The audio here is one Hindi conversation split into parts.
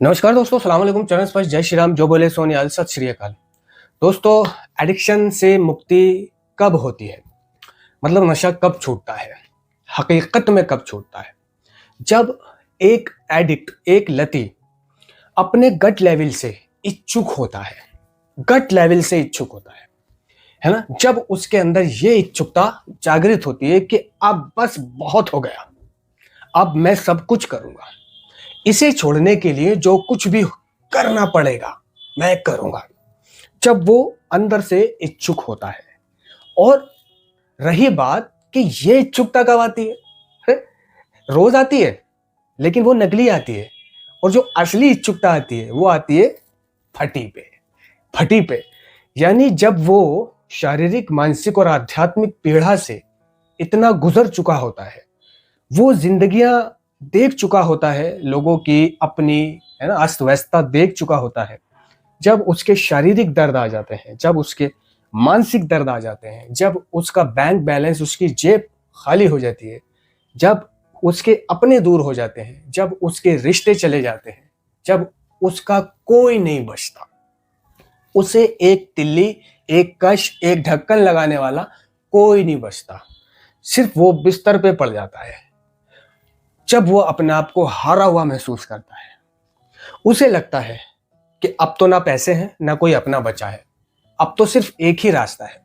नमस्कार दोस्तों, सलाम वालेकुम, चरण स्पर्श, जय श्री राम, जो बोले सो निहाल, सत श्री अकाल। दोस्तों, एडिक्शन से मुक्ति कब होती है? मतलब नशा कब छूटता है? हकीकत में कब छूटता है? जब एक एडिक्ट, एक लती अपने गट लेवल से इच्छुक होता है, गट लेवल से इच्छुक होता है ना? जब उसके अंदर ये इच्छुकता जागृत होती है कि अब बस बहुत हो गया, अब मैं सब कुछ करूंगा, इसे छोड़ने के लिए जो कुछ भी करना पड़ेगा मैं करूंगा। जब वो अंदर से इच्छुक होता है। और रही बात कि ये इच्छुकता कब आती है? रोज आती है, लेकिन वो नकली आती है। और जो असली इच्छुकता आती है वो आती है फटी पे। यानी जब वो शारीरिक, मानसिक और आध्यात्मिक पीड़ा से इतना गुजर चुका होता है, वो जिंदगियां देख चुका होता है, लोगों की अपनी, है ना, अस्त व्यस्तता देख चुका होता है। जब उसके शारीरिक दर्द आ जाते हैं, जब उसके मानसिक दर्द आ जाते हैं, जब उसका बैंक बैलेंस, उसकी जेब खाली हो जाती है, जब उसके अपने दूर हो जाते हैं, जब उसके रिश्ते चले जाते हैं, जब उसका कोई नहीं बचता, उसे एक तिल्ली, एक कश, एक ढक्कन लगाने वाला कोई नहीं बचता, सिर्फ वो बिस्तर पे पड़ जाता है। जब वो अपने आप को हारा हुआ महसूस करता है, उसे लगता है कि अब तो ना पैसे हैं, ना कोई अपना बचा है, अब तो सिर्फ एक ही रास्ता है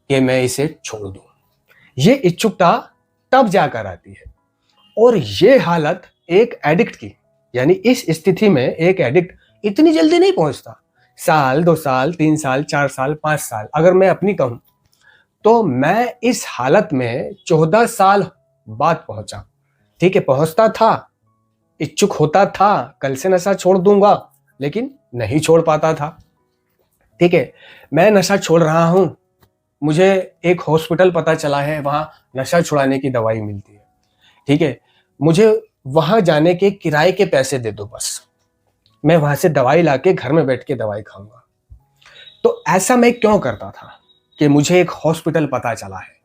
कि मैं इसे छोड़ दूं। ये इच्छुकता तब जाकर आती है। और ये हालत एक एडिक्ट की, यानी इस स्थिति में एक एडिक्ट इतनी जल्दी नहीं पहुंचता। साल, 2 साल, 3 साल, 4 साल, 5 साल, अगर मैं अपनी कहूं तो मैं इस हालत में 14 साल बाद पहुंचा। ठीक है, पहुंचता था, इच्छुक होता था, कल से नशा छोड़ दूंगा, लेकिन नहीं छोड़ पाता था। ठीक है, मैं नशा छोड़ रहा हूं, मुझे एक हॉस्पिटल पता चला है, वहां नशा छुड़ाने की दवाई मिलती है। ठीक है, मुझे वहां जाने के किराए के पैसे दे दो, बस मैं वहां से दवाई लाके घर में बैठ के दवाई खाऊंगा। तो ऐसा मैं क्यों करता था कि मुझे एक हॉस्पिटल पता चला है,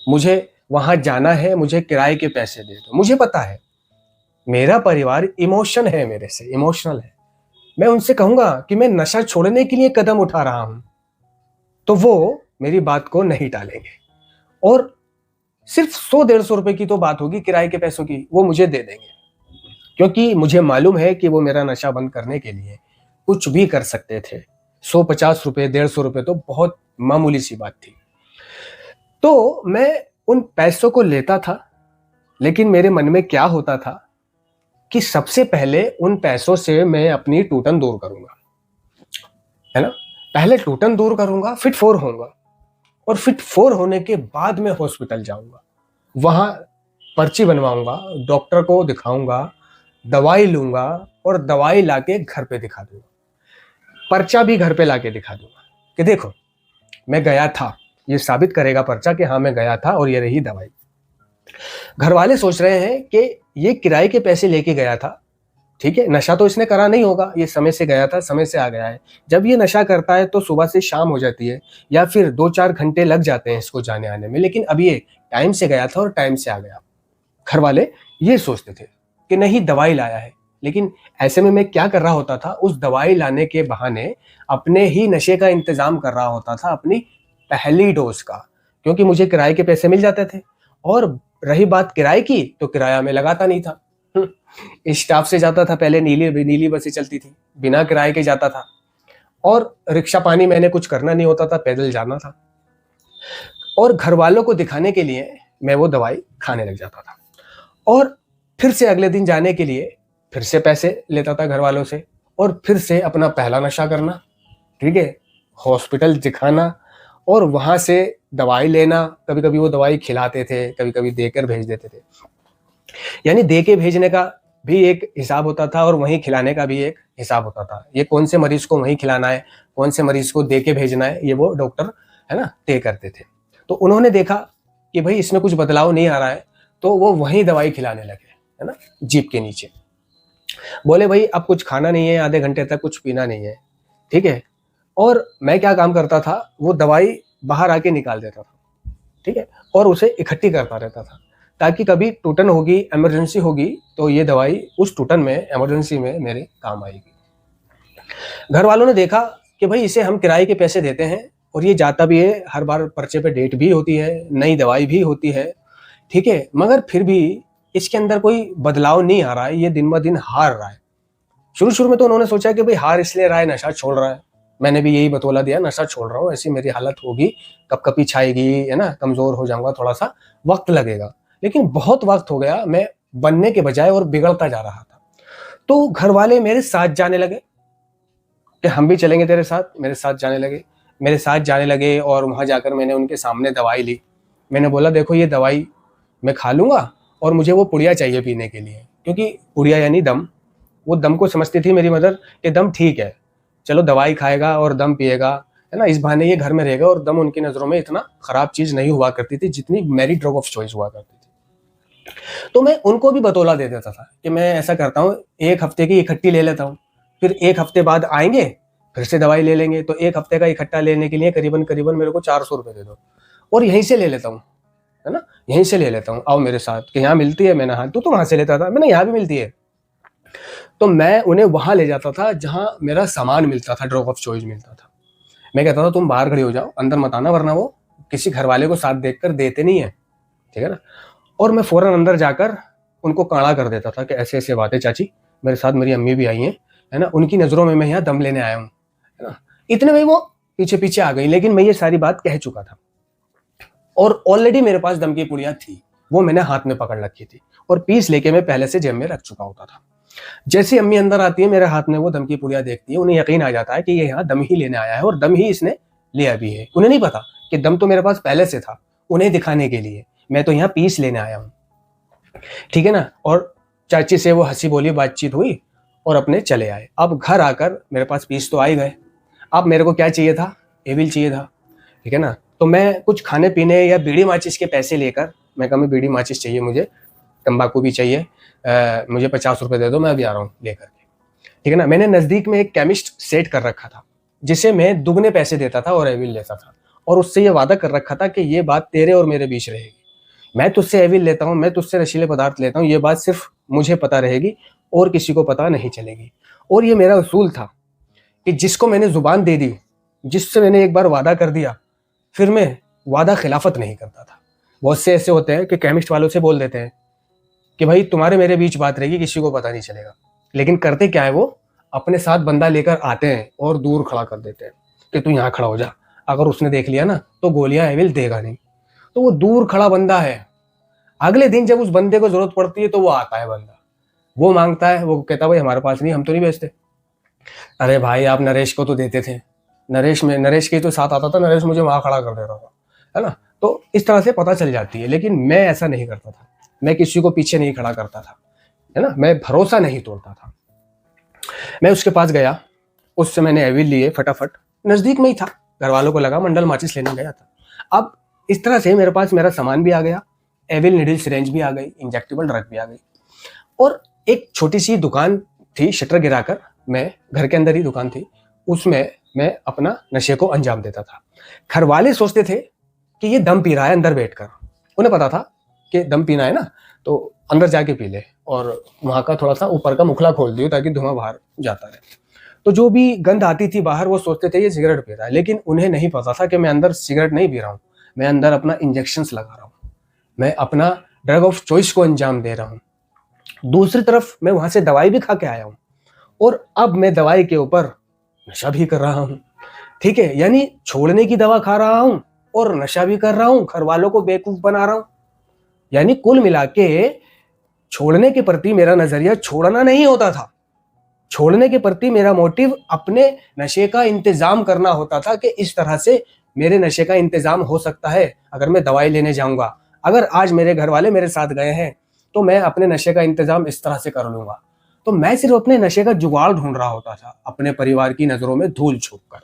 मुझे वहां जाना है, मुझे किराए के पैसे दे दो। मुझे पता है मेरा परिवार इमोशन है, मेरे से इमोशनल है, मैं उनसे कहूंगा कि मैं नशा छोड़ने के लिए कदम उठा रहा हूं, तो वो मेरी बात को नहीं टालेंगे। और सिर्फ 100-150 रुपए की तो बात होगी, किराए के पैसों की, वो मुझे दे देंगे, क्योंकि मुझे मालूम है कि वो मेरा नशा बंद करने के लिए कुछ भी कर सकते थे। 150 रुपए, 150 रुपए तो बहुत मामूली सी बात थी। तो मैं उन पैसों को लेता था, लेकिन मेरे मन में क्या होता था कि सबसे पहले उन पैसों से मैं अपनी टूटन दूर करूंगा, है ना? पहले टूटन दूर करूंगा, फिट फोर होऊंगा, और फिट फोर होने के बाद मैं हॉस्पिटल जाऊंगा, वहां पर्ची बनवाऊंगा, डॉक्टर को दिखाऊंगा, दवाई लूंगा, और दवाई लाके घर पे दिखा दूंगा, पर्चा भी घर पे लाके दिखा दूंगा कि देखो मैं गया था। ये साबित करेगा पर्चा कि हाँ मैं गया था और ये रही दवाई। घर वाले सोच रहे हैं कि ये किराए के पैसे लेके गया था, ठीक है, नशा तो इसने करा नहीं होगा, ये समय से गया था, समय से आ गया है। जब ये नशा करता है तो सुबह से शाम हो जाती है, या फिर 2-4 घंटे लग जाते हैं इसको जाने आने में, लेकिन अब ये टाइम से गया था और टाइम से आ गया। घर वाले ये सोचते थे कि नहीं, दवाई लाया है। लेकिन ऐसे में मैं क्या कर रहा होता था, उस दवाई लाने के बहाने अपने ही नशे का इंतजाम कर रहा होता था, अपनी पहली डोज का, क्योंकि मुझे किराए के पैसे मिल जाते थे। और रही बात किराए की, तो किराया मैं लगाता नहीं था। स्टाफ से जाता था, पहले नीली नीली बसें चलती थी, बिना किराए के जाता था, और रिक्शा पानी मैंने कुछ करना नहीं होता था, पैदल जाना था। और घर वालों को दिखाने के लिए मैं वो दवाई खाने लग जाता था, और फिर से अगले दिन जाने के लिए फिर से पैसे लेता था घर वालों से, और फिर से अपना पहला नशा करना। ठीक है, हॉस्पिटल दिखाना, और वहां से दवाई लेना। कभी कभी वो दवाई खिलाते थे, कभी कभी देकर भेज देते थे। यानी दे के भेजने का भी एक हिसाब होता था, और वहीं खिलाने का भी एक हिसाब होता था। ये कौन से मरीज को वहीं खिलाना है, कौन से मरीज को दे के भेजना है, ये वो डॉक्टर, है ना, तय करते थे। तो उन्होंने देखा कि भाई इसमें कुछ बदलाव नहीं आ रहा है, तो वो वहीं दवाई खिलाने लगे, है ना, जीप के नीचे। बोले भाई अब कुछ खाना नहीं है, आधे घंटे तक कुछ पीना नहीं है। ठीक है, और मैं क्या काम करता था, वो दवाई बाहर आके निकाल देता था, ठीक है, और उसे इकट्ठी करता रहता था। ताकि कभी टूटन होगी, इमरजेंसी होगी, तो ये दवाई उस टूटन में, इमरजेंसी में मेरे काम आएगी। घर वालों ने देखा कि भाई इसे हम किराए के पैसे देते हैं और ये जाता भी है, हर बार पर्चे पे डेट भी होती है, नई दवाई भी होती है, ठीक है, मगर फिर भी इसके अंदर कोई बदलाव नहीं आ रहा है, ये दिन ब दिन हार रहा है। शुरू शुरू में तो उन्होंने सोचा कि भाई हार इसलिए रहा है, नशा छोड़ रहा है। मैंने भी यही बतौला दिया, नशा छोड़ रहा हूँ, ऐसी मेरी हालत होगी, कपकपी छाएगी, है ना, कमजोर हो जाऊंगा, थोड़ा सा वक्त लगेगा। लेकिन बहुत वक्त हो गया, मैं बनने के बजाय और बिगड़ता जा रहा था। तो घर वाले मेरे साथ जाने लगे कि हम भी चलेंगे तेरे साथ, मेरे साथ जाने लगे, मेरे साथ जाने लगे। और वहां जाकर मैंने उनके सामने दवाई ली। मैंने बोला देखो ये दवाई मैं खा लूंगा और मुझे वो पुड़िया चाहिए पीने के लिए, क्योंकि पुड़िया यानी दम, वो दम को समझती थी मेरी मदर कि दम ठीक है, चलो दवाई खाएगा और दम पिएगा, है ना, इस बहाने ये घर में रहेगा। और दम उनकी नज़रों में इतना खराब चीज़ नहीं हुआ करती थी जितनी मेरी ड्रग ऑफ चॉइस हुआ करती थी। तो मैं उनको भी बतौला दे देता था कि मैं ऐसा करता हूँ, 1 हफ्ते की इकट्ठी ले लेता हूँ, फिर 1 हफ्ते बाद आएंगे, फिर से दवाई ले लेंगे। तो 1 हफ्ते का इकट्ठा लेने के लिए करीबन करीबन मेरे को 400 रुपये दे दो, और यहीं से ले लेता हूँ, है ना, यहीं से ले लेता हूँ, आओ मेरे साथ, कि यहाँ मिलती है। मैंने हाँ, तू तो वहाँ से लेता था, मैंने यहाँ भी मिलती है। तो मैं उन्हें वहां ले जाता था जहां मेरा सामान मिलता था, ड्रग ऑफ चॉइस मिलता था। मैं कहता था तुम बाहर खड़े हो जाओ, अंदर मत आना, वरना वो किसी घर वाले को साथ देखकर देते नहीं है, ठीक है ना। और मैं फौरन अंदर जाकर उनको काढ़ा कर देता था कि ऐसे ऐसे बातें चाची, मेरे साथ मेरी अम्मी भी आई हैं, है ना, उनकी नजरों में मैं यहाँ दम लेने आया हूँ, है ना। इतने में वो पीछे पीछे आ गई, लेकिन मैं ये सारी बात कह चुका था और ऑलरेडी मेरे पास दम की पुड़िया थी, वो मैंने हाथ में पकड़ रखी थी और पीस लेके मैं पहले से जेब में रख चुका होता था। जैसे अम्मी अंदर आती है, मेरे हाथ में वो दम की पुड़िया देखती है, उन्हें यकीन आ जाता है कि ये यहाँ दम ही लेने आया है और दम ही इसने लिया भी है। उन्हें नहीं पता कि दम तो मेरे पास पहले से था, उन्हें दिखाने के लिए, मैं तो यहाँ पीस लेने आया हूँ, ठीक है ना। और चाची से वो हंसी बोली बातचीत हुई और अपने चले आए। अब घर आकर मेरे पास पीस तो आ ही गए। अब मेरे को क्या चाहिए था, एविल चाहिए था, ठीक है ना। तो मैं कुछ खाने पीने या बीड़ी माचिस के पैसे लेकर, मैं कहा बीड़ी माचिस चाहिए मुझे, तंबाकू भी चाहिए, मुझे 50 रुपये दे दो, मैं अभी आ रहा हूँ लेकर के, ठीक है ना। मैंने नज़दीक में एक केमिस्ट सेट कर रखा था जिसे मैं दुगने पैसे देता था और एविल लेता था, और उससे ये वादा कर रखा था कि ये बात तेरे और मेरे बीच रहेगी। मैं तुझसे एविल लेता हूँ, मैं तुझसे नशीले पदार्थ लेता हूँ, ये बात सिर्फ मुझे पता रहेगी और किसी को पता नहीं चलेगी। और ये मेरा उसूल था कि जिसको मैंने जुबान दे दी, जिससे मैंने एक बार वादा कर दिया, फिर मैं वादा खिलाफत नहीं करता था। बहुत से ऐसे होते हैं कि केमिस्ट वालों से बोल देते हैं कि भाई तुम्हारे मेरे बीच बात रहेगी, किसी को पता नहीं चलेगा, लेकिन करते क्या है, वो अपने साथ बंदा लेकर आते हैं और दूर खड़ा कर देते हैं कि तू यहाँ खड़ा हो जा, अगर उसने देख लिया ना तो गोलियां एविल देगा नहीं। तो वो दूर खड़ा बंदा है, अगले दिन जब उस बंदे को जरूरत पड़ती है तो वो आता है बंदा, वो मांगता है, वो कहता है भाई हमारे पास नहीं, हम तो नहीं बेचते। अरे भाई आप नरेश को तो देते थे, नरेश के तो साथ आता था, नरेश मुझे वहां खड़ा कर देता था, है ना। तो इस तरह से पता चल जाती है, लेकिन मैं ऐसा नहीं करता था, मैं किसी को पीछे नहीं खड़ा करता था, है ना, मैं भरोसा नहीं तोड़ता था। मैं उसके पास गया, उससे मैंने एविल लिए फटाफट, नजदीक में ही था, घर वालों को लगा मंडल माचिस लेने गया था। अब इस तरह से मेरे पास मेरा सामान भी आ गया, एविल नीडल सिरेंज भी आ गई, इंजेक्टेबल ड्रग भी आ गई, और एक छोटी सी दुकान थी, शटर गिराकर, मैं घर के अंदर ही दुकान थी, उसमें मैं अपना नशे को अंजाम देता था। घर वाले सोचते थे कि ये दम पी रहा है अंदर बैठकर, उन्हें पता था कि दम पीना है ना तो अंदर जाके पी ले, और वहां का थोड़ा सा ऊपर का मुखला खोल दियो ताकि धुआं बाहर जाता रहे। तो जो भी गंध आती थी बाहर, वो सोचते थे ये सिगरेट पी रहा है, लेकिन उन्हें नहीं पता था कि मैं अंदर सिगरेट नहीं पी रहा हूँ, मैं अंदर अपना इंजेक्शंस लगा रहा हूँ, मैं अपना ड्रग ऑफ चॉइस को अंजाम दे रहा हूँ। दूसरी तरफ मैं वहां से दवाई भी खा के आया हूँ, और अब मैं दवाई के ऊपर नशा भी कर रहा हूँ, ठीक है, यानी छोड़ने की दवा खा रहा हूँ और नशा भी कर रहा हूँ, घर वालों को बेवकूफ बना रहा हूँ। यानी कुल मिला के छोड़ने के प्रति मेरा नजरिया छोड़ना नहीं होता था, छोड़ने के प्रति मेरा मोटिव अपने नशे का इंतजाम करना होता था कि इस तरह से मेरे नशे का इंतजाम हो सकता है अगर मैं दवाई लेने जाऊंगा। अगर आज मेरे घर वाले मेरे साथ गए हैं तो मैं अपने नशे का इंतजाम इस तरह से कर लूंगा। तो मैं सिर्फ अपने नशे का जुगाड़ ढूंढ रहा होता था, अपने परिवार की नजरों में धूल झोंक कर,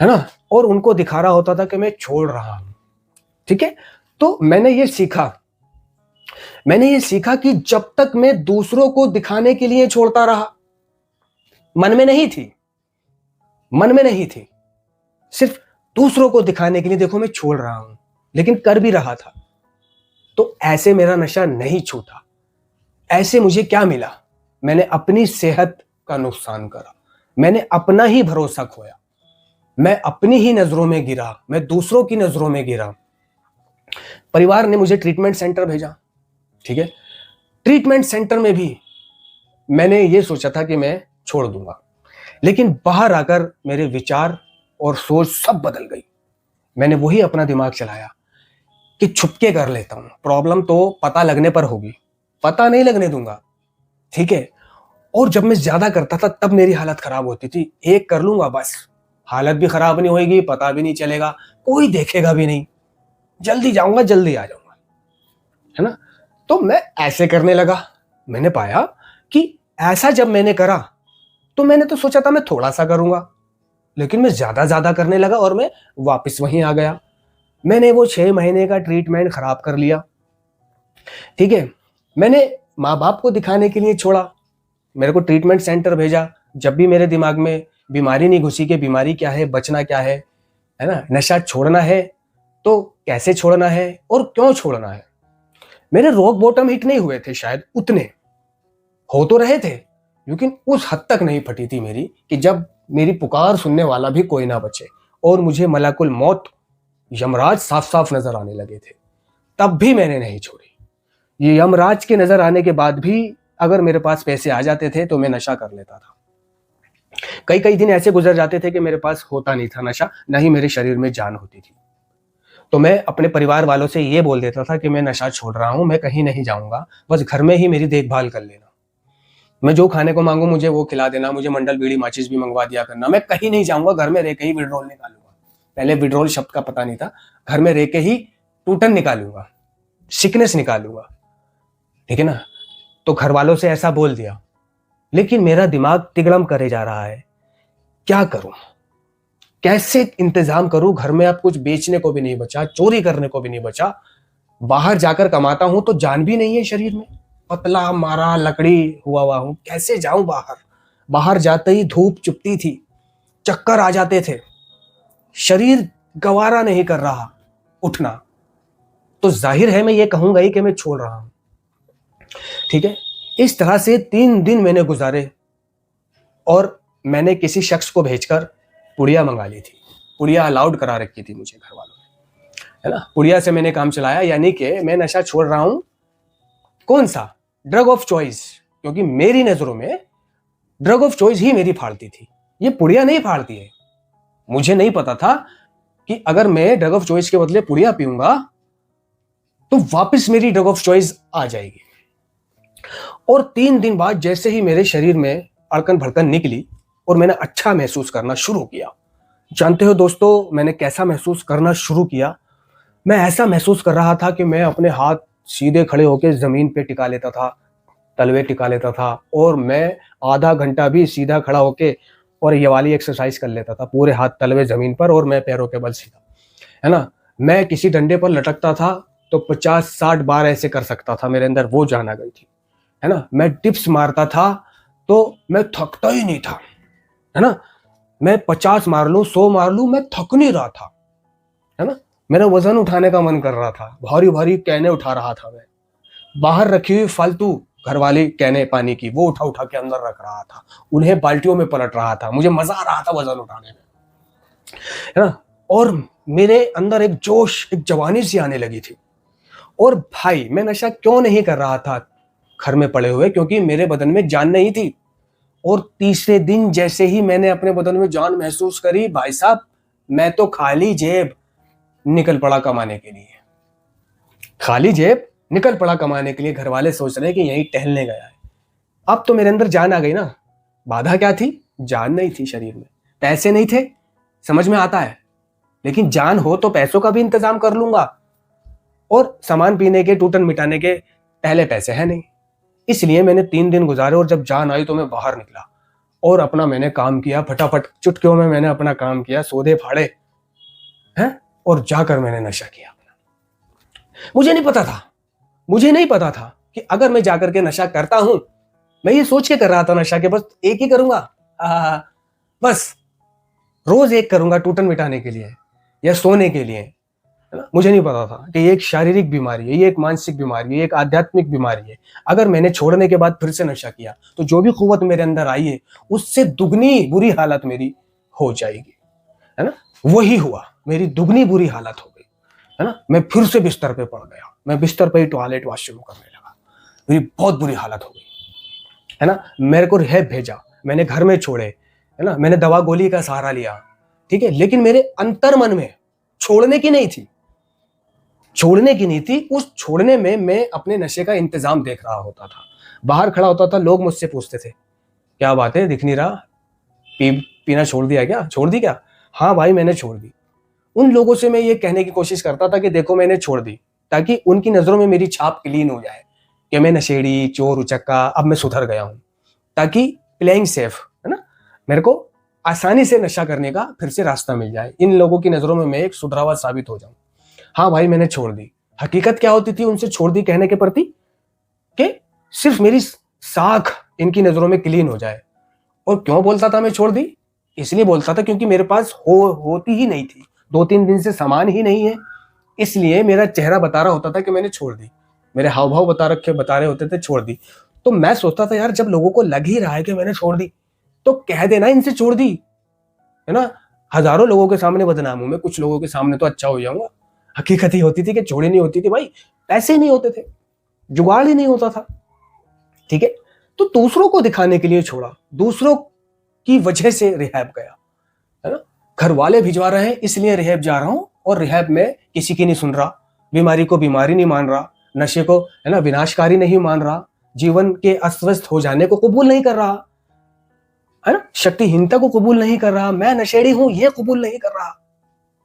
है ना, और उनको दिखा रहा होता था कि मैं छोड़ रहा हूं, ठीक है। तो मैंने ये सीखा कि जब तक मैं दूसरों को दिखाने के लिए छोड़ता रहा, मन में नहीं थी, सिर्फ दूसरों को दिखाने के लिए, देखो मैं छोड़ रहा हूं, लेकिन कर भी रहा था, तो ऐसे मेरा नशा नहीं छूटा। ऐसे मुझे क्या मिला? मैंने अपनी सेहत का नुकसान करा, मैंने अपना ही भरोसा खोया, मैं अपनी ही नजरों में गिरा, मैं दूसरों की नजरों में गिरा। परिवार ने मुझे ट्रीटमेंट सेंटर भेजा, ठीक है। ट्रीटमेंट सेंटर में भी मैंने ये सोचा था कि मैं छोड़ दूंगा, लेकिन बाहर आकर मेरे विचार और सोच सब बदल गई। मैंने वही अपना दिमाग चलाया कि छुपके कर लेता हूं, प्रॉब्लम तो पता लगने पर होगी, पता नहीं लगने दूंगा, ठीक है। और जब मैं ज्यादा करता था तब मेरी हालत खराब होती थी। एक कर लूंगा बस, हालत भी खराब नहीं होगी, पता भी नहीं चलेगा, कोई देखेगा भी नहीं, जल्दी जाऊंगा जल्दी आ जाऊंगा, है ना। तो मैं ऐसे करने लगा। मैंने पाया कि ऐसा जब मैंने करा तो मैंने तो सोचा था मैं थोड़ा सा करूंगा, लेकिन मैं ज्यादा ज्यादा करने लगा और मैं वापस वहीं आ गया। मैंने वो 6 महीने का ट्रीटमेंट खराब कर लिया, ठीक है। मैंने माँ बाप को दिखाने के लिए छोड़ा, मेरे को ट्रीटमेंट सेंटर भेजा। जब भी मेरे दिमाग में बीमारी नहीं घुसी कि बीमारी क्या है, बचना क्या है ना, नशा छोड़ना है तो कैसे छोड़ना है और क्यों छोड़ना है। मेरे रॉक बॉटम हिट नहीं हुए थे शायद, उतने हो तो रहे थे, लेकिन उस हद तक नहीं फटी थी मेरी कि जब मेरी पुकार सुनने वाला भी कोई ना बचे और मुझे मलाकुल मौत, यमराज साफ साफ नजर आने लगे थे। तब भी मैंने नहीं छोड़ी। ये यमराज के नजर आने के बाद भी अगर मेरे पास पैसे आ जाते थे तो मैं नशा कर लेता था। कई कई दिन ऐसे गुजर जाते थे कि मेरे पास होता नहीं था नशा, ना ही मेरे शरीर में जान होती थी। तो मैं अपने परिवार वालों से ये बोल देता था कि मैं नशा छोड़ रहा हूं, मैं कहीं नहीं जाऊंगा, बस घर में ही मेरी देखभाल कर लेना, मैं जो खाने को मांगू मुझे वो खिला देना, मुझे मंडल बीड़ी माचिस भी मंगवा दिया करना, मैं कहीं नहीं जाऊंगा, घर में रह के ही विड्रॉल निकालूंगा। पहले विड्रॉल शब्द का पता नहीं था, घर में रह के ही टूटन निकालूंगा, सिकनेस निकालूंगा, ठीक है ना। तो घर वालों से ऐसा बोल दिया, लेकिन मेरा दिमाग तिगड़म करे जा रहा है, क्या करूं, कैसे इंतजाम करूं। घर में अब कुछ बेचने को भी नहीं बचा, चोरी करने को भी नहीं बचा, बाहर जाकर कमाता हूं तो जान भी नहीं है शरीर में, पतला मारा लकड़ी हुआ हूं, कैसे जाऊं बाहर। बाहर जाते ही धूप चुभती थी, चक्कर आ जाते थे, शरीर गवारा नहीं कर रहा उठना। तो जाहिर है मैं ये कहूंगा ही कि मैं छोड़ रहा हूं, ठीक है। इस तरह से 3 दिन मैंने गुजारे और मैंने किसी शख्स को भेजकर पुड़िया मंगा ली थी। पुड़िया अलाउड करा रखी थी मुझे घर वालों ने, है ना। पुड़िया से मैंने काम चलाया, यानी कि मैं नशा छोड़ रहा हूं, कौन सा, ड्रग ऑफ चॉइस, क्योंकि मेरी नजरों में ड्रग ऑफ चॉइस ही मेरी फाड़ती थी, ये पुड़िया नहीं फाड़ती है। मुझे नहीं पता था कि अगर मैं ड्रग ऑफ चॉइस के बदले पुड़िया पीऊंगा तो वापस मेरी ड्रग ऑफ चॉइस आ जाएगी। और 3 दिन बाद जैसे ही मेरे शरीर में अड़कन भड़कन निकली और मैंने अच्छा महसूस करना शुरू किया, जानते हो दोस्तों मैंने कैसा महसूस करना शुरू किया। मैं ऐसा महसूस कर रहा था कि मैं अपने हाथ सीधे खड़े होकर जमीन पे टिका लेता था, तलवे टिका लेता था, और मैं आधा घंटा भी सीधा खड़ा होके और ये वाली एक्सरसाइज कर लेता था, पूरे हाथ तलवे जमीन पर और मैं पैरों के बल सीधा, है ना। मैं किसी डंडे पर लटकता था तो 50-60 बार ऐसे कर सकता था, मेरे अंदर वो जान आ गई थी, है ना। मैं डिप्स मारता था तो मैं थकता ही नहीं था, है ना। मैं 50 मार लूं 100 मार लूं मैं थक नहीं रहा था, है ना। मेरा वजन उठाने का मन कर रहा था, भारी भारी कैने उठा रहा था मैं, बाहर रखी हुई फालतू घर वाली कैने पानी की वो उठा उठा के अंदर रख रहा था, उन्हें बाल्टियों में पलट रहा था, मुझे मजा आ रहा था वजन उठाने में, है ना। और मेरे अंदर एक जोश, एक जवानी सी आने लगी थी। और भाई मैं नशा क्यों नहीं कर रहा था घर में पड़े हुए, क्योंकि मेरे बदन में जान नहीं थी। और तीसरे दिन जैसे ही मैंने अपने बदन में जान महसूस करी, भाई साहब मैं तो खाली जेब निकल पड़ा कमाने के लिए, खाली जेब निकल पड़ा कमाने के लिए। घर वाले सोच रहे कि यहीं टहलने गया है। अब तो मेरे अंदर जान आ गई ना, बाधा क्या थी, जान नहीं थी शरीर में, पैसे नहीं थे, समझ में आता है, लेकिन जान हो तो पैसों का भी इंतजाम कर लूंगा, और सामान पीने के टूटन मिटाने के पहले पैसे हैं नहीं। इसलिए मैंने 3 दिन गुजारे और जब जान आई तो मैं बाहर निकला और अपना मैंने काम किया, फटाफट चुटकियों में मैंने अपना काम किया, सौदे फाड़े हैं और जाकर मैंने नशा किया। मुझे नहीं पता था कि अगर मैं जाकर के नशा करता हूं, मैं ये सोच के कर रहा था नशा के बस एक ही करूंगा, बस रोज एक करूंगा टूटन मिटाने के लिए या सोने के लिए, है ना। मुझे नहीं पता था कि ये एक शारीरिक बीमारी है, ये एक मानसिक बीमारी है, ये एक आध्यात्मिक बीमारी है। अगर मैंने छोड़ने के बाद फिर से नशा किया तो जो भी कुव्वत मेरे अंदर आई है उससे दुगनी बुरी हालत मेरी हो जाएगी, है ना। वही हुआ, मेरी दुगनी बुरी हालत हो गई, है ना। मैं फिर से बिस्तर पे पड़ गया, मैं बिस्तर पे ही टॉयलेट वॉशरूम करने लगा, मेरी बहुत बुरी हालत हो गई, है ना। मेरे को रिहैब भेजा, मैंने घर में छोड़े, है ना, मैंने दवा गोली का सहारा लिया, ठीक है, लेकिन मेरे अंतर मन में छोड़ने की नहीं थी, छोड़ने की नहीं थी। उस छोड़ने में मैं अपने नशे का इंतजाम देख रहा होता था। बाहर खड़ा होता था, लोग मुझसे पूछते थे क्या बात है, दिख नहीं रहा, पीना छोड़ दिया क्या, छोड़ दी क्या? हाँ भाई मैंने छोड़ दी। उन लोगों से मैं ये कहने की कोशिश करता था कि देखो मैंने छोड़ दी, ताकि उनकी नजरों में मेरी छाप क्लीन हो जाए कि मैं नशेड़ी, चोर, उचक्का, अब मैं सुधर गया हूं, ताकि प्लेइंग सेफ, है ना, मेरे को आसानी से नशा करने का फिर से रास्ता मिल जाए, इन लोगों की नजरों में मैं एक सुधरावा साबित हो जाऊं। हाँ भाई मैंने छोड़ दी। हकीकत क्या होती थी उनसे छोड़ दी कहने के प्रति, कि सिर्फ मेरी साख इनकी नजरों में क्लीन हो जाए। और क्यों बोलता था मैं छोड़ दी? इसलिए बोलता था क्योंकि मेरे पास होती ही नहीं थी, 2-3 दिन से सामान ही नहीं है, इसलिए मेरा चेहरा बता रहा होता था कि मैंने छोड़ दी, मेरे हाव भाव बता रहे होते थे छोड़ दी। तो मैं सोचता था यार जब लोगों को लग ही रहा है कि मैंने छोड़ दी तो कह देना इनसे छोड़ दी, है ना। हजारों लोगों के सामने बदनाम हूं मैं, कुछ लोगों के सामने तो अच्छा हो जाऊंगा। हकीकत ही होती थी कि छोड़ी नहीं होती थी भाई, पैसे नहीं होते थे, जुगाड़ ही नहीं होता था, ठीक है। तो दूसरों को दिखाने के लिए छोड़ा, दूसरों की वजह से रिहैब गया, है ना। घर वाले भिजवा रहे हैं इसलिए रिहैब जा रहा हूं, और रिहैब में किसी की नहीं सुन रहा, बीमारी को बीमारी नहीं मान रहा, नशे को, है ना, विनाशकारी नहीं मान रहा, जीवन के अस्त व्यस्त हो जाने को कबूल नहीं कर रहा, है ना, शक्तिहीनता को कबूल नहीं कर रहा, मैं नशेड़ी हूं ये कबूल नहीं कर रहा,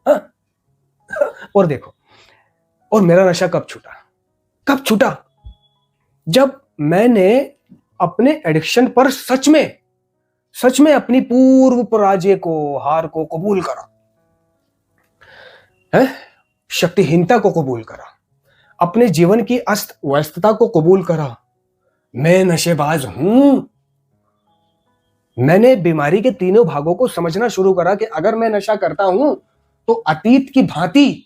हाँ? और देखो, और मेरा नशा कब छूटा? कब छूटा? जब मैंने अपने एडिक्शन पर सच में अपनी पूर्व पराजय को, हार को कबूल करा, है, शक्तिहीनता को कबूल करा, अपने जीवन की अस्त व्यस्तता को कबूल करा। मैं नशेबाज हूं। मैंने बीमारी के तीनों भागों को समझना शुरू करा कि अगर मैं नशा करता हूं तो अतीत की भांति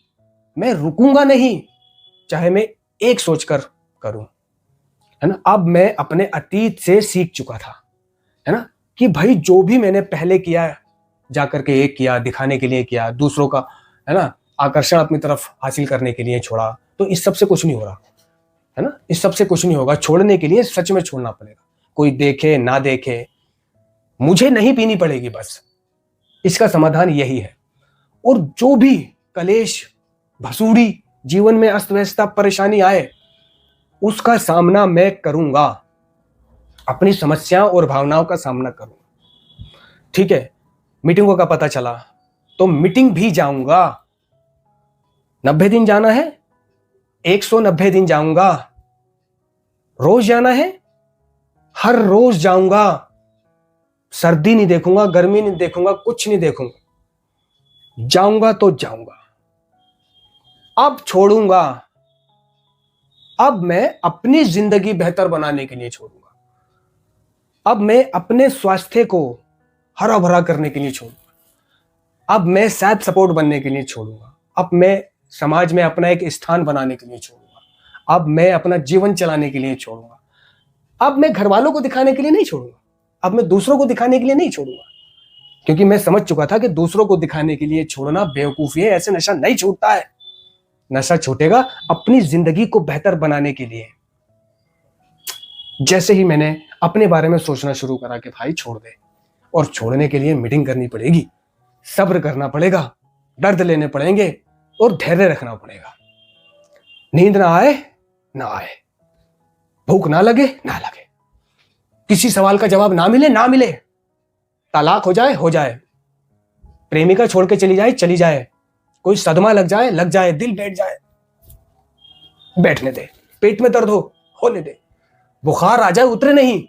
मैं रुकूंगा नहीं, चाहे मैं एक सोचकर करूं, है ना। अब मैं अपने अतीत से सीख चुका था, है ना, कि भाई जो भी मैंने पहले किया, जाकर के एक किया, दिखाने के लिए किया, दूसरों का, है ना, आकर्षण अपनी तरफ हासिल करने के लिए छोड़ा, तो इस सब से कुछ नहीं हो रहा, है ना, इस सब से कुछ नहीं होगा। छोड़ने के लिए सच में छोड़ना पड़ेगा, कोई देखे ना देखे, मुझे नहीं पीनी पड़ेगी, बस इसका समाधान यही है। और जो भी कलेश, भसूड़ी, जीवन में अस्त व्यस्तता, परेशानी आए, उसका सामना मैं करूंगा, अपनी समस्याओं और भावनाओं का सामना करूंगा, ठीक है। मीटिंगों का पता चला तो मीटिंग भी जाऊंगा, 90 दिन जाना है, 190 दिन जाऊंगा, रोज जाना है, हर रोज जाऊंगा, सर्दी नहीं देखूंगा, गर्मी नहीं देखूंगा, कुछ नहीं देखूंगा, जाऊंगा तो जाऊंगा। अब छोड़ूंगा, अब मैं अपनी जिंदगी बेहतर बनाने के लिए छोड़ूंगा, अब मैं अपने स्वास्थ्य को हरा भरा करने के लिए छोड़ूंगा, अब मैं सेल्फ सपोर्ट बनने के लिए छोड़ूंगा, अब मैं समाज में अपना एक स्थान बनाने के लिए छोड़ूंगा, अब मैं अपना जीवन चलाने के लिए छोड़ूंगा, अब मैं घर वालों को दिखाने के लिए नहीं छोड़ूंगा, अब मैं दूसरों को दिखाने के लिए नहीं छोड़ूंगा, क्योंकि मैं समझ चुका था कि दूसरों को दिखाने के लिए छोड़ना बेवकूफी है, ऐसे नशा नहीं छूटता है। नशा छूटेगा अपनी जिंदगी को बेहतर बनाने के लिए। जैसे ही मैंने अपने बारे में सोचना शुरू करा कि भाई छोड़ दे, और छोड़ने के लिए मीटिंग करनी पड़ेगी, सब्र करना पड़ेगा, दर्द लेने पड़ेंगे और धैर्य रखना पड़ेगा। नींद ना आए ना आए, भूख ना लगे ना लगे, किसी सवाल का जवाब ना मिले, तलाक हो जाए, प्रेमिका छोड़ के चली जाए, कोई सदमा लग जाए, दिल बैठ जाए, बैठने दे, पेट में दर्द होने दे, बुखार आ जाए, उतरे नहीं,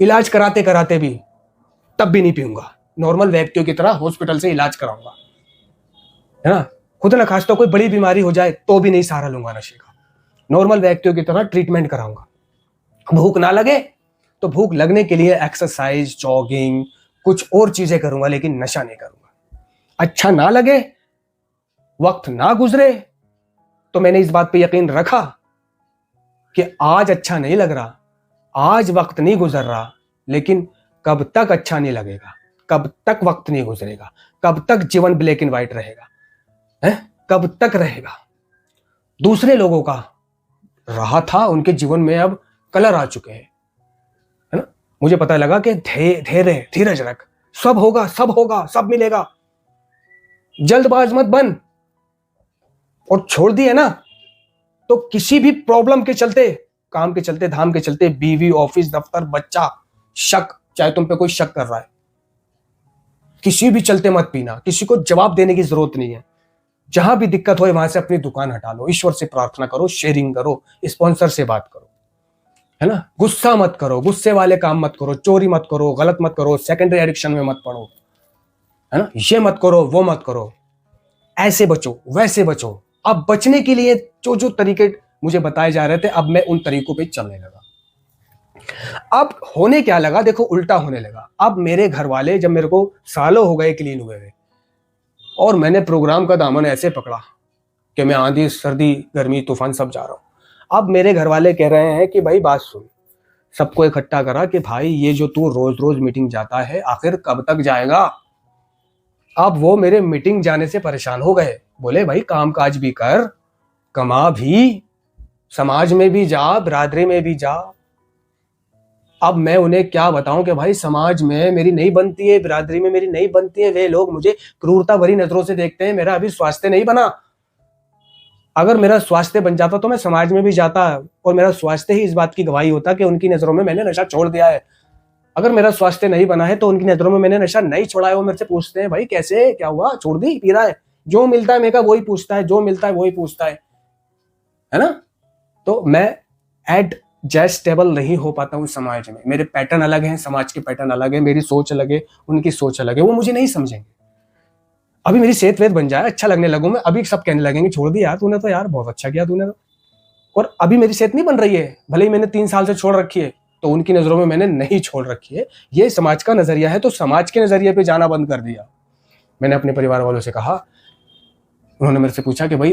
इलाज कराते कराते भी तब भी नहीं पीऊंगा, नॉर्मल व्यक्तियों की तरह हॉस्पिटल से इलाज कराऊंगा, है ना। खुद न खास तो कोई बड़ी बीमारी हो जाए तो भी नहीं सहारा लूंगा नशे का, नॉर्मल व्यक्तियों की तरह ट्रीटमेंट कराऊंगा। भूख ना लगे तो भूख लगने के लिए एक्सरसाइज, जॉगिंग, कुछ और चीजें करूंगा, लेकिन नशा नहीं करूंगा। अच्छा ना लगे, वक्त ना गुजरे तो मैंने इस बात पे यकीन रखा कि आज अच्छा नहीं लग रहा, आज वक्त नहीं गुजर रहा, लेकिन कब तक अच्छा नहीं लगेगा, कब तक वक्त नहीं गुजरेगा, कब तक जीवन ब्लैक एंड व्हाइट रहेगा, है? कब तक रहेगा। दूसरे लोगों का रहा था, उनके जीवन में अब कलर आ चुके हैं, है ना। मुझे पता लगा कि धैर्य धीरज रख, सब होगा, सब होगा, सब मिलेगा, जल्दबाज मत बन। और छोड़ दिए ना तो किसी भी प्रॉब्लम के चलते, काम के चलते, धाम के चलते, बीवी, ऑफिस, दफ्तर, बच्चा, शक, चाहे तुम पे कोई शक कर रहा है, किसी भी चलते मत पीना, किसी को जवाब देने की जरूरत नहीं है। जहां भी दिक्कत हो वहां से अपनी दुकान हटा लो, ईश्वर से प्रार्थना करो, शेयरिंग करो, स्पॉन्सर से बात करो, है ना। गुस्सा मत करो, गुस्से वाले काम मत करो, चोरी मत करो, गलत मत करो, सेकेंडरी एडिक्शन में मत पड़ो, है ना। ये मत करो, वो मत करो, ऐसे बचो, वैसे बचो। अब बचने के लिए जो जो तरीके मुझे बताए जा रहे थे, अब मैं उन तरीकों पे चलने लगा। अब होने क्या लगा, देखो उल्टा होने लगा। अब मेरे घर वाले, जब मेरे को सालों हो गए क्लीन हुए हुए, और मैंने प्रोग्राम का दामन ऐसे पकड़ा कि मैं आंधी, सर्दी, गर्मी, तूफान सब जा रहा हूं। अब मेरे घर वाले कह रहे हैं कि भाई बात सुन, सबको इकट्ठा करा कि भाई ये जो तू रोज रोज मीटिंग जाता है, आखिर कब तक जाएगा। अब वो मेरे मीटिंग जाने से परेशान हो गए, बोले भाई काम काज भी कर, कमा भी, समाज में भी जा, बिरादरी में भी जा। अब मैं उन्हें क्या बताऊं कि भाई समाज में मेरी नहीं बनती है, बिरादरी में मेरी नहीं बनती है, वे लोग मुझे क्रूरता भरी नजरों से देखते हैं, मेरा अभी स्वास्थ्य नहीं बना। अगर मेरा स्वास्थ्य बन जाता तो मैं समाज में भी जाता, और मेरा स्वास्थ्य ही इस बात की गवाही होता कि उनकी नजरों में मैंने नशा छोड़ दिया है। अगर मेरा स्वास्थ्य नहीं बना है तो उनकी नजरों में मैंने नशा नहीं छोड़ा है। वो मेरे से पूछते हैं भाई कैसे, क्या हुआ, छोड़ दी, पी रहा है, जो मिलता है मेरे का वही पूछता है, जो मिलता है वही पूछता है ना। तो मैं एडजस्टेबल नहीं हो पाता हूँ समाज में। मेरे पैटर्न अलग हैं, समाज के पैटर्न अलग है, मेरी सोच अलग है, उनकी सोच अलग है, वो मुझे नहीं समझेंगे। अभी मेरी सेहत वेद बन जाए, अच्छा लगने लगूं मैं, अभी सब कहने लगेंगे छोड़ दिया यार तूने, तो यार बहुत अच्छा किया तूने तो। और अभी मेरी सेहत नहीं बन रही है, भले ही मैंने 3 साल से छोड़ रखी है, तो उनकी नजरों में मैंने नहीं छोड़ रखी है। ये समाज का नजरिया है, तो समाज के नजरिए पे जाना बंद कर दिया। मैंने अपने परिवार वालों से कहा, उन्होंने मेरे से पूछा कि भाई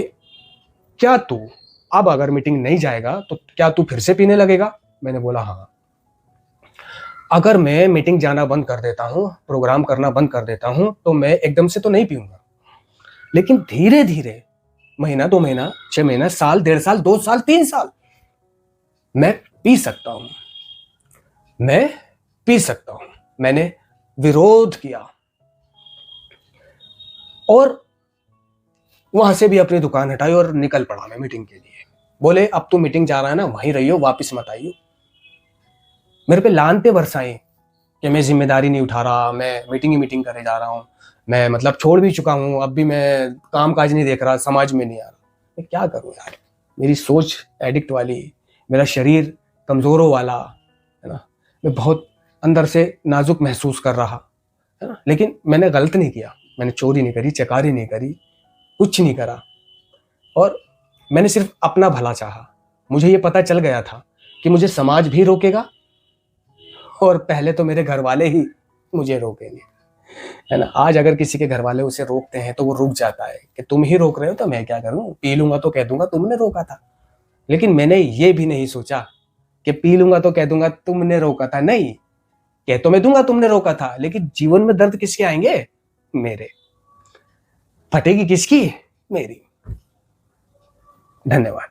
क्या तू अब अगर मीटिंग नहीं जाएगा तो क्या तू फिर से पीने लगेगा। मैंने बोला हाँ। अगर मैं मीटिंग जाना बंद कर देता हूं, प्रोग्राम करना बंद कर देता हूं, तो मैं एकदम से तो नहीं पीऊंगा, लेकिन धीरे धीरे, महीना, 2 महीना, 6 महीना, साल, 1.5 साल, 2 साल, 3 साल मैं पी सकता हूं, मैं पी सकता हूं। मैंने विरोध किया और वहां से भी अपनी दुकान हटाई और निकल पड़ा मैं मीटिंग के लिए। बोले अब तू मीटिंग जा रहा है ना, वहीं रहियो, वापस मत आइयो। मेरे पे लानते बरसाए कि मैं जिम्मेदारी नहीं उठा रहा, मैं मीटिंग ही मीटिंग करे जा रहा हूँ, मैं मतलब छोड़ भी चुका हूँ, अब भी मैं काम काज नहीं देख रहा, समाज में नहीं आ रहा। मैं क्या करूँ यार, मेरी सोच एडिक्ट वाली, मेरा शरीर कमजोरों वाला, है ना। मैं बहुत अंदर से नाजुक महसूस कर रहा, है ना। लेकिन मैंने गलत नहीं किया, मैंने चोरी नहीं करी, चकारी नहीं करी, कुछ नहीं करा, और मैंने सिर्फ अपना भला चाहा। मुझे ये पता चल गया था कि मुझे समाज भी रोकेगा, और पहले तो मेरे घर वाले ही मुझे रोकेंगे, है ना। आज अगर किसी के घर वाले उसे रोकते हैं तो वो रुक जाता है कि तुम ही रोक रहे हो तो मैं क्या करूं, पी लूंगा तो कह दूंगा तुमने रोका था। लेकिन मैंने ये भी नहीं सोचा कि पी लूंगा तो कह दूंगा तुमने रोका था। नहीं, कह तो मैं दूंगा तुमने रोका था, लेकिन जीवन में दर्द किसके आएंगे, मेरे। फटेगी किसकी, मेरी। धन्यवाद।